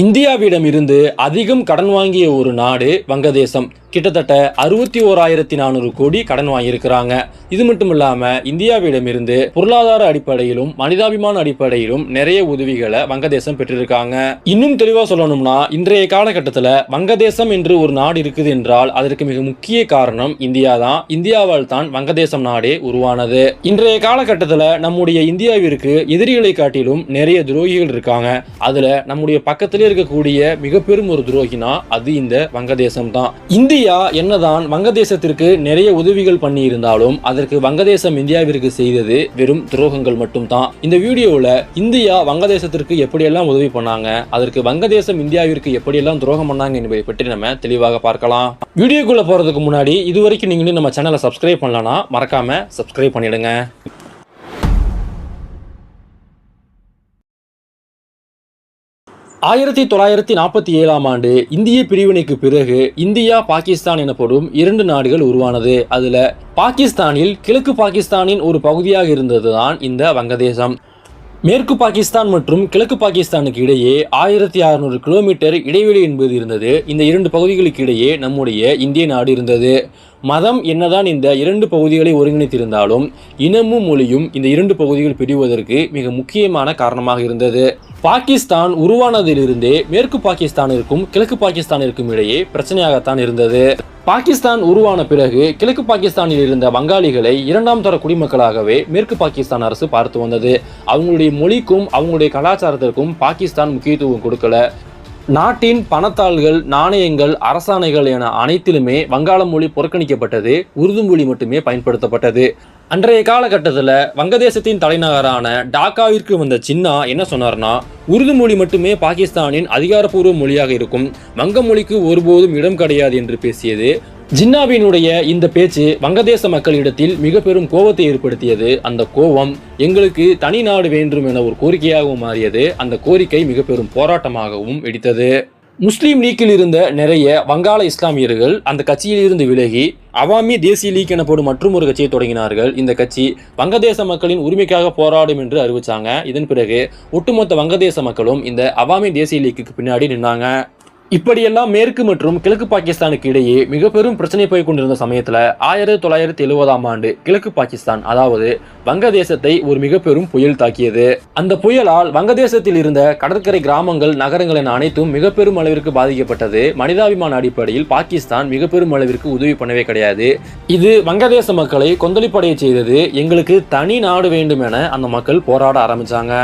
இந்தியாவிடம் இருந்து அதிகம் கடன் வாங்கிய ஒரு நாடு வங்கதேசம். கிட்டத்தட்ட 61,400 கோடி கடன் வாங்கியிருக்கிறாங்க. இது மட்டும் இல்லாம இந்தியாவிடம் இருந்து பொருளாதார அடிப்படையிலும் மனிதாபிமான அடிப்படையிலும் நிறைய உதவிகளை வங்கதேசம் பெற்றிருக்காங்க. இன்னும் தெளிவா சொல்லணும்னா இன்றைய காலகட்டத்தில் வங்கதேசம் என்று ஒரு நாடு இருக்குது என்றால் அதற்கு மிக முக்கிய காரணம் இந்தியா தான். இந்தியாவால் தான் வங்கதேசம் நாடே உருவானது. இன்றைய காலகட்டத்தில் நம்முடைய இந்தியாவிற்கு எதிரிகளை காட்டிலும் நிறைய துரோகிகள் இருக்காங்க. அதுல நம்முடைய பக்கத்திலே இருக்கக்கூடிய மிக பெரும் ஒரு துரோகினா அது இந்த வங்கதேசம் தான். இந்தியா என்னதான் வங்கதேசத்திற்கு நிறைய உதவிகள் பண்ணி இருந்தாலும் அதற்கு வங்கதேசம் இந்தியாவிற்கு செய்தது வெறும் துரோகங்கள் மட்டும் தான். இந்த வீடியோவில் இந்தியா வங்கதேசத்திற்கு எப்படியெல்லாம் உதவி பண்ணாங்க, அதற்கு வங்கதேசம் இந்தியாவிற்கு எப்படியெல்லாம் துரோகம் பண்ணாங்க என்பதை பற்றி நம்ம தெளிவாக பார்க்கலாம். வீடியோக்குள்ள போறதுக்கு முன்னாடி இதுவரைக்கும் நீங்களும் நம்ம சேனலை சப்ஸ்கிரைப் பண்ணலனா மறக்காம சப்ஸ்கிரைப் பண்ணிடுங்க. 1947ஆம் ஆண்டு இந்திய பிரிவினைக்கு பிறகு இந்தியா பாகிஸ்தான் எனப்படும் இரண்டு நாடுகள் உருவானது. அதுல பாகிஸ்தானில் கிழக்கு பாகிஸ்தானின் ஒரு பகுதியாக இருந்ததுதான் இந்த வங்கதேசம். மேற்கு பாகிஸ்தான் மற்றும் கிழக்கு பாகிஸ்தானுக்கு இடையே 1600 கிலோமீட்டர் இடைவெளி என்பது இருந்தது. இந்த இரண்டு பகுதிகளுக்கு இடையே நம்முடைய இந்திய நாடு இருந்தது. மதம் என்னதான் இந்த இரண்டு பகுதிகளை ஒருங்கிணைத்திருந்தாலும் இனமும் மொழியும் இந்த இரண்டு பகுதிகள் பிரிவதற்கு மிக முக்கியமான காரணமாக இருந்தது. பாகிஸ்தான் உருவானதிலிருந்தே மேற்கு பாகிஸ்தானிற்கும் கிழக்கு பாகிஸ்தானிற்கும் இடையே பிரச்சனையாகத்தான் இருந்தது. பாகிஸ்தான் உருவான பிறகு கிழக்கு பாகிஸ்தானில் இருந்த வங்காளிகளை இரண்டாம் தர குடிமக்களாகவே மேற்கு பாகிஸ்தான் அரசு பார்த்து வந்தது. அவங்களுடைய மொழிக்கும் அவங்களுடைய கலாச்சாரத்திற்கும் பாகிஸ்தான் முக்கியத்துவம் கொடுக்கல. நாட்டின் பணத்தாள்கள், நாணயங்கள், அரசாணைகள் என அனைத்திலுமே வங்காள மொழி புறக்கணிக்கப்பட்டது. உருது மொழி மட்டுமே பயன்படுத்தப்பட்டது. அன்றைய காலகட்டத்தில் வங்கதேசத்தின் தலைநகரான டாக்காவிற்கு வந்த சின்னா என்ன சொன்னார்னா, உருது மொழி மட்டுமே பாகிஸ்தானின் அதிகாரப்பூர்வ மொழியாக இருக்கும், வங்க மொழிக்கு ஒருபோதும் இடம் கிடையாது என்று பேசியது. ஜின்னாவினுடைய இந்த பேச்சு வங்கதேச மக்களிடத்தில் மிக பெரும் கோபத்தை ஏற்படுத்தியது. அந்த கோபம் எங்களுக்கு தனி நாடு வேண்டும் என ஒரு கோரிக்கையாகவும் மாறியது. அந்த கோரிக்கை மிக பெரும் போராட்டமாகவும் வெடித்தது. முஸ்லீம் லீக்கில் இருந்த நிறைய வங்காள இஸ்லாமியர்கள் அந்த கட்சியில் இருந்து விலகி அவாமி தேசிய லீக் எனப்படும் மற்றும் ஒரு கட்சியை தொடங்கினார்கள். இந்த கட்சி வங்கதேச மக்களின் உரிமைக்காக போராடும் என்று அறிவிச்சாங்க. இதன் பிறகு ஒட்டுமொத்த வங்கதேச மக்களும் இந்த அவாமி தேசிய லீக்குக்கு பின்னாடி நின்னாங்க. இப்படியெல்லாம் மேற்கு மற்றும் கிழக்கு பாகிஸ்தானுக்கு இடையே மிக பெரும் பிரச்சனை போய் கொண்டிருந்த சமயத்தில் 1970ஆம் ஆண்டு கிழக்கு பாகிஸ்தான் அதாவது வங்கதேசத்தை ஒரு மிக பெரும் புயல் தாக்கியது. அந்த புயலால் வங்கதேசத்தில் இருந்த கடற்கரை கிராமங்கள், நகரங்கள் என அனைத்தும் மிக பெரும் அளவிற்கு பாதிக்கப்பட்டது. மனிதாபிமான அடிப்படையில் பாகிஸ்தான் மிக பெரும் அளவிற்கு உதவி பண்ணவே கிடையாது. இது வங்கதேச மக்களை கொந்தளிப்படைய செய்தது. எங்களுக்கு தனி நாடு வேண்டும் என அந்த மக்கள் போராட ஆரம்பிச்சாங்க.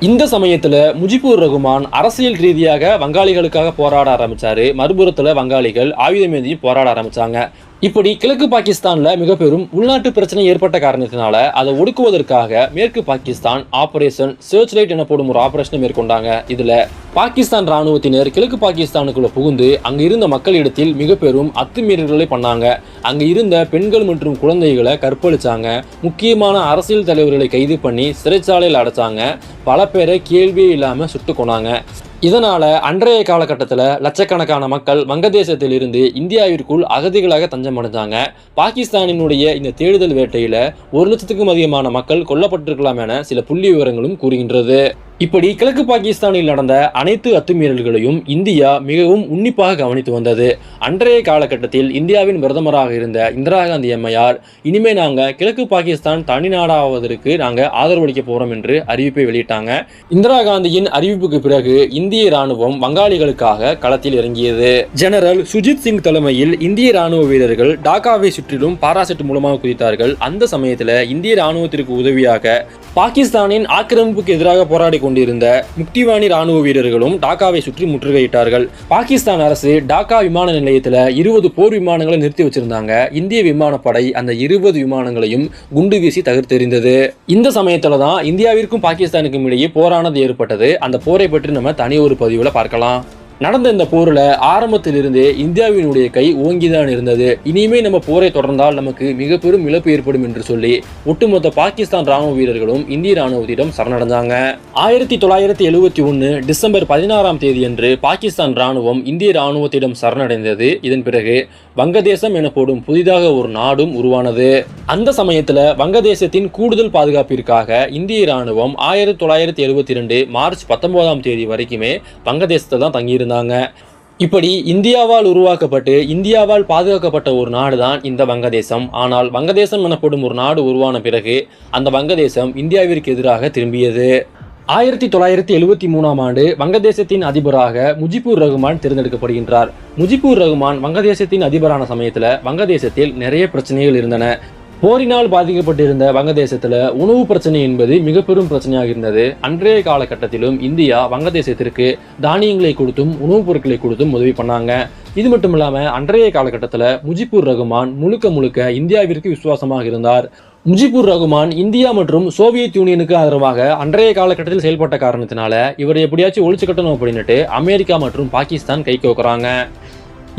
இந்த சமயத்துல முஜிபுர் ரகுமான் அரசியல் ரீதியாக வங்காளிகளுக்காக போராட ஆரம்பிச்சாரு. மறுபுறத்துல வங்காளிகள் ஆயுதமேந்தி போராட ஆரம்பிச்சாங்க. இப்படி கிழக்கு பாகிஸ்தான்ல மிக பெரும் உள்நாட்டு பிரச்சனை ஏற்பட்ட காரணத்தினால அதை ஒடுக்குவதற்காக மேற்கு பாகிஸ்தான் ஆபரேஷன் சர்ச் லைட் எனப்படும் ஒரு ஆபரேஷனை மேற்கொண்டாங்க. இதுல பாகிஸ்தான் ராணுவத்தினர் கிழக்கு பாகிஸ்தானுக்குள்ள புகுந்து அங்க இருந்த மக்களிடத்தில் மிக பெரும் அத்துமீறல்களை பண்ணாங்க. அங்க இருந்த பெண்கள் மற்றும் குழந்தைகளை கற்பழிச்சாங்க. முக்கியமான அரசியல் தலைவர்களை கைது பண்ணி சிறைச்சாலையில் அடைச்சாங்க. பல பேரை கேள்வியே இல்லாம சுட்டு கொண்டாங்க. இதனால அன்றைய காலகட்டத்தில் லட்சக்கணக்கான மக்கள் வங்கதேசத்தில் இருந்து இந்தியாவிற்குள் அகதிகளாக தஞ்சம் அடைஞ்சாங்க. பாகிஸ்தானினுடைய இந்த தேடுதல் வேட்டையில 1 லட்சத்துக்கும் அதிகமான மக்கள் கொல்லப்பட்டிருக்கலாம் என சில புள்ளி விவரங்களும் கூறுகின்றது. இப்படி கிழக்கு பாகிஸ்தானில் நடந்த அனைத்து அத்துமீறல்களையும் இந்தியா மிகவும் உன்னிப்பாக கவனித்து வந்தது. அன்றைய காலகட்டத்தில் இந்தியாவின் பிரதமராக இருந்த இந்திரா காந்தி அம்மையார், இனிமே நாங்க கிழக்கு பாகிஸ்தான் தனி நாடாவதற்கு நாங்க ஆதரவளிக்க போறோம் என்று அறிவிப்பை வெளியிட்டாங்க. இந்திரா காந்தியின் அறிவிப்புக்கு பிறகு இந்திய ராணுவம் வங்காளிகளுக்காக களத்தில் இறங்கியது. ஜெனரல் சுஜித் சிங் தலைமையில் இந்திய ராணுவ வீரர்கள் டாக்காவை சுற்றிலும் பாராசெட் மூலமாக குதித்தார்கள். அந்த சமயத்தில் இந்திய ராணுவத்திற்கு உதவியாக பாகிஸ்தானின் ஆக்கிரமிப்புக்கு எதிராக போராடி கொண்டிருந்த முக்திவாணி ராணுவ வீரர்களும் டாக்காவை சுற்றி முற்றுகையிட்டார்கள். பாகிஸ்தான் அரசு டாக்கா விமான நிலையத்தில் 20 போர் விமானங்களை நிறுத்தி வச்சிருந்தாங்க. இந்திய விமானப்படை அந்த 20 விமானங்களையும் குண்டு வீசி தகர்த்தெறிந்தது. இந்த சமயத்துல தான் இந்தியாவிற்கும் பாகிஸ்தானுக்கும் இடையே போரானது ஏற்பட்டது. அந்த போரை பற்றி நம்ம தனி ஒரு பதிவுல பார்க்கலாம். நடந்த இந்த போரில் ஆரம்பத்திலிருந்தே இந்தியாவினுடைய கை ஓங்கிதான் இருந்தது. இனிமே நம்ம போரை தொடர்ந்தால் நமக்கு மிக பெரும் இழப்பு ஏற்படும் என்று சொல்லி ஒட்டுமொத்த பாகிஸ்தான் ராணுவ வீரர்களும் இந்திய ராணுவத்திடம் சரணடைந்தாங்க. 1971 டிசம்பர் 16ஆம் தேதியன்று பாகிஸ்தான் ராணுவம் இந்திய ராணுவத்திடம் சரணடைந்தது. இதன் பிறகு வங்கதேசம் எனப்படும் புதிதாக ஒரு நாடும் உருவானது. அந்த சமயத்துல வங்கதேசத்தின் கூடுதல் பாதுகாப்பிற்காக இந்திய இராணுவம் 1972 மார்ச் 19ஆம் தேதி வரைக்குமே வங்கதேசத்தை தான் தங்கியிருந்தாங்க. இப்படி இந்தியாவால் உருவாக்கப்பட்டு இந்தியாவால் பாதுகாக்கப்பட்ட ஒரு நாடு தான் இந்த வங்கதேசம். ஆனால் வங்கதேசம் எனப்படும் ஒரு நாடு உருவான பிறகு அந்த வங்கதேசம் இந்தியாவிற்கு எதிராக திரும்பியது. 1973ஆம் ஆண்டு வங்கதேசத்தின் அதிபராக முஜிபுர் ரஹ்மான் தேர்ந்தெடுக்கப்படுகின்றார். முஜிபுர் ரஹ்மான் வங்கதேசத்தின் அதிபரான சமயத்தில் வங்கதேசத்தில் நிறைய பிரச்சனைகள் இருந்தன. போரினால் பாதிக்கப்பட்டிருந்த வங்கதேசத்தில் உணவு பிரச்சனை என்பது மிக பெரும் பிரச்சனையாக இருந்தது. அன்றைய காலகட்டத்திலும் இந்தியா வங்கதேசத்திற்கு தானியங்களை கொடுத்தும் உணவுப் பொருட்களை கொடுத்தும் உதவி பண்ணாங்க. இது மட்டும் இல்லாமல் அன்றைய காலகட்டத்தில் முஜிபுர் ரஹ்மான் முழுக்க இந்தியாவிற்கு விசுவாசமாக இருந்தார். முஜிபுர் ரஹ்மான் இந்தியா மற்றும் சோவியத் யூனியனுக்கு ஆதரவாக அன்றைய காலகட்டத்தில் செயல்பட்ட காரணத்தினால இவரை எப்படியாச்சும் ஒழிச்சு கட்டணும் அப்படின்னுட்டு அமெரிக்கா மற்றும் பாகிஸ்தான் கை கோக்குறாங்க.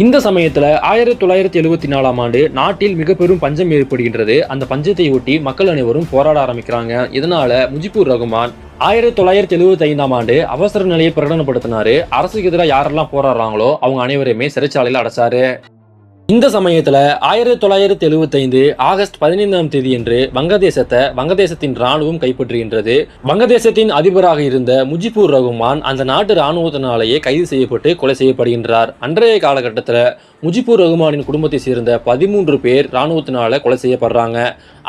இந்த சமயத்தில் 1974ஆம் ஆண்டு நாட்டில் மிக பெரும் பஞ்சம் ஏற்படுகின்றது. அந்த பஞ்சத்தை ஒட்டி மக்கள் அனைவரும் போராட ஆரம்பிக்கிறாங்க. இதனால முஜிபுர் ரஹ்மான் 1975ஆம் ஆண்டு அவசர நிலையை பிரகடனப்படுத்தினாரு. அரசுக்கு எதிராக யாரெல்லாம் போராடுறாங்களோ அவங்க அனைவரையுமே சிறைச்சாலையில் அடைச்சாரு. இந்த சமயத்தில் 1975 ஆகஸ்ட் 15ஆம் தேதி என்று வங்கதேசத்தின் இராணுவம் கைப்பற்றுகின்றது. வங்கதேசத்தின் அதிபராக இருந்த முஜிபுர் ரஹ்மான் அந்த நாட்டு இராணுவத்தினாலேயே கைது செய்யப்பட்டு கொலை செய்யப்படுகின்றார். அன்றைய காலகட்டத்தில் முஜிபுர் ரஹ்மானின் குடும்பத்தை சேர்ந்த 13 பேர் இராணுவத்தினால கொலை செய்யப்படுறாங்க.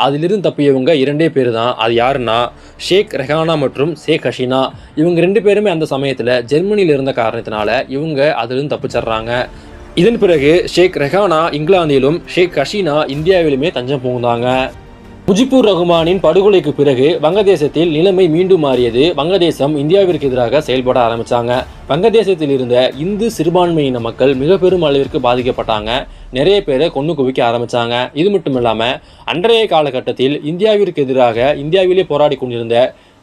அதிலிருந்து தப்பியவங்க 2 பேர் தான். அது யாருன்னா ஷேக் ரெஹானா மற்றும் ஷேக் ஹசீனா. இவங்க 2 பேருமே அந்த சமயத்தில் ஜெர்மனியில் இருந்த காரணத்தினால இவங்க அதிலிருந்து தப்பிச்சிடுறாங்க. இதன் பிறகு ஷேக் ரெஹானா இங்கிலாந்திலும் ஷேக் ஹசீனா இந்தியாவிலுமே தஞ்சம் புகுந்தாங்க. முஜிபுர் ரஹ்மானின் படுகொலைக்கு பிறகு வங்கதேசத்தில் நிலைமை மீண்டும் மாறியது. வங்கதேசம் இந்தியாவிற்கு எதிராக செயல்பட ஆரம்பிச்சாங்க. வங்கதேசத்தில் இருந்த இந்து சிறுபான்மையின மக்கள் மிக பெரும் அளவிற்கு பாதிக்கப்பட்டாங்க. நிறைய பேரை கொண்டு குவிக்க ஆரம்பிச்சாங்க. இது மட்டும் இல்லாமல் அன்றைய காலகட்டத்தில் இந்தியாவிற்கு எதிராக இந்தியாவிலே போராடி கொண்டிருந்த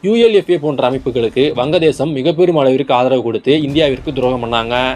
ULFA போன்ற அமைப்புகளுக்கு வங்கதேசம் மிக பெரும் அளவிற்கு ஆதரவு கொடுத்து இந்தியாவிற்கு துரோகம் பண்ணாங்க.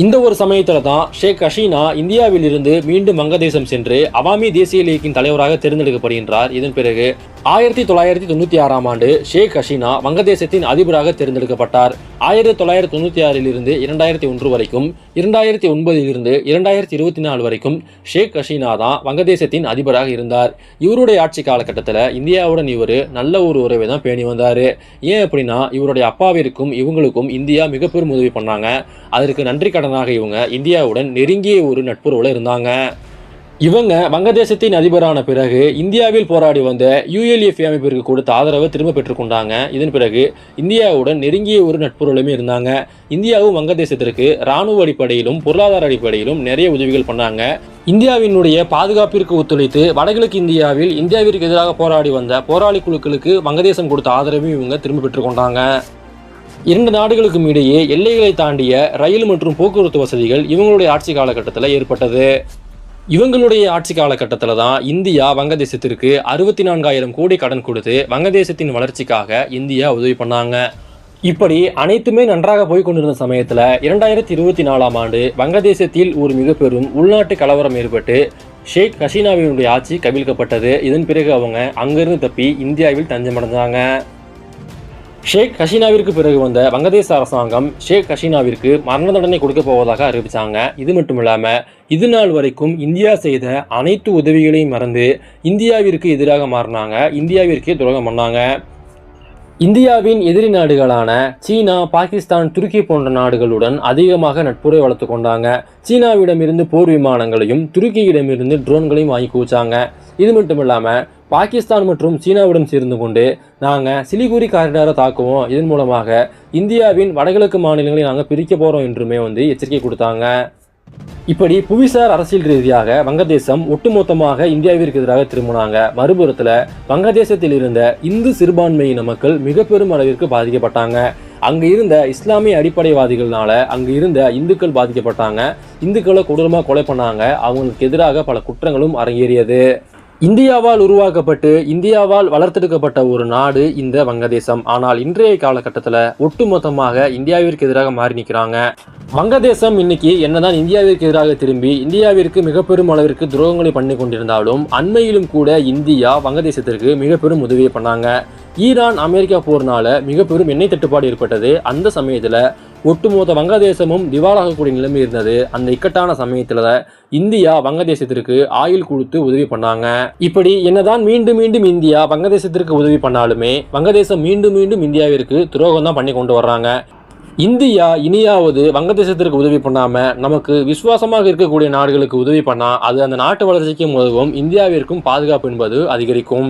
இந்த ஒரு சமயத்தில் தான் ஷேக் ஹசீனா இந்தியாவில் இருந்து மீண்டும் வங்கதேசம் சென்று அவாமி தேசிய லீக்கின் தலைவராக தேர்ந்தெடுக்கப்படுகின்றார். இதன் பிறகு 1996ஆம் ஆண்டு ஷேக் ஹசீனா வங்கதேசத்தின் அதிபராக தேர்ந்தெடுக்கப்பட்டார். 1996 இருந்து 2001 வரைக்கும் 2009 இருந்து 2024 வரைக்கும் ஷேக் ஹசீனா தான் வங்கதேசத்தின் அதிபராக இருந்தார். இவருடைய ஆட்சி காலகட்டத்தில் இந்தியாவுடன் இவர் நல்ல ஒரு உறவை தான் பேணி வந்தார். ஏன் அப்படின்னா இவருடைய அப்பாவிற்கும் இவங்களுக்கும் இந்தியா மிக பெரும் உதவி பண்ணாங்க. அதற்கு நன்றி கடனாக இவங்க இந்தியாவுடன் நெருங்கிய ஒரு நட்புறவுல இருந்தாங்க. இவங்க வங்கதேசத்தின் அதிபரான பிறகு இந்தியாவில் போராடி வந்த ULFA அமைப்பிற்கு கொடுத்த ஆதரவை திரும்ப பெற்றுக்கொண்டாங்க. இதன் பிறகு இந்தியாவுடன் நெருங்கிய ஒரு நட்புறவுமே இருந்தாங்க. இந்தியாவும் வங்கதேசத்திற்கு இராணுவ அடிப்படையிலும் பொருளாதார அடிப்படையிலும் நிறைய உதவிகள் பண்ணாங்க. இந்தியாவினுடைய பாதுகாப்பிற்கு ஒத்துழைத்து வடகிழக்கு இந்தியாவில் இந்தியாவிற்கு எதிராக போராடி வந்த போராளி குழுக்களுக்கு வங்கதேசம் கொடுத்த ஆதரவையும் இவங்க திரும்ப பெற்றுக்கொண்டாங்க. 2 நாடுகளுக்கும் இடையே எல்லைகளை தாண்டிய ரயில் மற்றும் போக்குவரத்து வசதிகள் இவங்களுடைய ஆட்சி காலகட்டத்தில் ஏற்பட்டது. இவங்களுடைய ஆட்சி காலகட்டத்தில் தான் இந்தியா வங்கதேசத்திற்கு 64,000 கோடி கடன் கொடுத்து வங்கதேசத்தின் வளர்ச்சிக்காக இந்தியா உதவி பண்ணாங்க. இப்படி அனைத்துமே நன்றாக போய்கொண்டிருந்த சமயத்தில் 2024ஆம் ஆண்டு வங்கதேசத்தில் ஒரு மிக பெரும் உள்நாட்டு கலவரம் ஏற்பட்டு ஷேக் ஹசீனாவினுடைய ஆட்சி கவிழ்க்கப்பட்டது. இதன் பிறகு அவங்க அங்கிருந்து தப்பி இந்தியாவில் தஞ்சமடைஞ்சாங்க. ஷேக் ஹசீனாவிற்கு பிறகு வந்த வங்கதேச அரசாங்கம் ஷேக் ஹசீனாவிற்கு மரண தண்டனை கொடுக்க போவதாக அறிவித்தாங்க. இது மட்டும் இல்லாமல் இது நாள் வரைக்கும் இந்தியா செய்த அனைத்து உதவிகளையும் மறந்து இந்தியாவிற்கு எதிராக மாறினாங்க. இந்தியாவிற்கே துரோகம் பண்ணாங்க. இந்தியாவின் எதிரி நாடுகளான சீனா, பாகிஸ்தான், துருக்கி போன்ற நாடுகளுடன் அதிகமாக நட்புறவை வளர்த்து கொண்டாங்க. சீனாவிடமிருந்து போர் விமானங்களையும் துருக்கியிடமிருந்து ட்ரோன்களையும் வாங்கி குவிச்சாங்க. இது மட்டும் இல்லாமல் பாகிஸ்தான் மற்றும் சீனாவுடன் சேர்ந்து கொண்டு நாங்கள் சிலிகுரி காரிடாரை தாக்குவோம், இதன் மூலமாக இந்தியாவின் வடகிழக்கு மாநிலங்களை நாங்கள் பிரிக்க போகிறோம் என்றுமே எச்சரிக்கை கொடுத்தாங்க. இப்படி புவிசார் அரசியல் ரீதியாக வங்கதேசம் ஒட்டுமொத்தமாக இந்தியாவிற்கு எதிராக திரும்பினாங்க. மறுபுறத்தில் வங்கதேசத்தில் இருந்த இந்து சிறுபான்மையின மக்கள் மிக பெரும் அளவிற்கு பாதிக்கப்பட்டாங்க. அங்கு இருந்த இஸ்லாமிய அடிப்படைவாதிகள்னால அங்கு இருந்த இந்துக்கள் பாதிக்கப்பட்டாங்க. இந்துக்களை கொடூரமாக கொலை பண்ணாங்க. அவங்களுக்கு எதிராக பல குற்றங்களும் அரங்கேறியது. இந்தியாவால் உருவாக்கப்பட்டு இந்தியாவால் வளர்த்தெடுக்கப்பட்ட ஒரு நாடு இந்த வங்கதேசம். ஆனால் இன்றைய காலகட்டத்தில் ஒட்டுமொத்தமாக இந்தியாவிற்கு எதிராக மாறி நிற்கிறாங்க. வங்கதேசம் இன்னைக்கு என்னதான் இந்தியாவிற்கு எதிராக திரும்பி இந்தியாவிற்கு மிக பெரும் அளவிற்கு துரோகங்களை பண்ணி கொண்டிருந்தாலும் அண்மையிலும் கூட இந்தியா வங்கதேசத்திற்கு மிக பெரும் உதவியை பண்ணாங்க. ஈரான் அமெரிக்கா போர்னால மிக பெரும் எண்ணெய் தட்டுப்பாடு ஏற்பட்டது. அந்த சமயத்துல ஒட்டுமொத்த வங்கதேசமும் திவாலாகக்கூடிய நிலைமை இருந்தது. அந்த இக்கட்டான சமயத்துல இந்தியா வங்கதேசத்திற்கு ஆயில் கொடுத்து உதவி பண்ணாங்க. இப்படி என்னதான் மீண்டும் மீண்டும் இந்தியா வங்கதேசத்திற்கு உதவி பண்ணாலுமே வங்கதேசம் மீண்டும் மீண்டும் இந்தியாவிற்கு துரோகம் தான் பண்ணி கொண்டு வர்றாங்க. இந்தியா இனியாவது வங்கதேசத்திற்கு உதவி பண்ணாம நமக்கு விசுவாசமாக இருக்கக்கூடிய நாடுகளுக்கு உதவி பண்ணா அது அந்த நாட்டு வளர்ச்சிக்கும் உதவும், இந்தியாவிற்கும் பாதுகாப்பு என்பது அதிகரிக்கும்.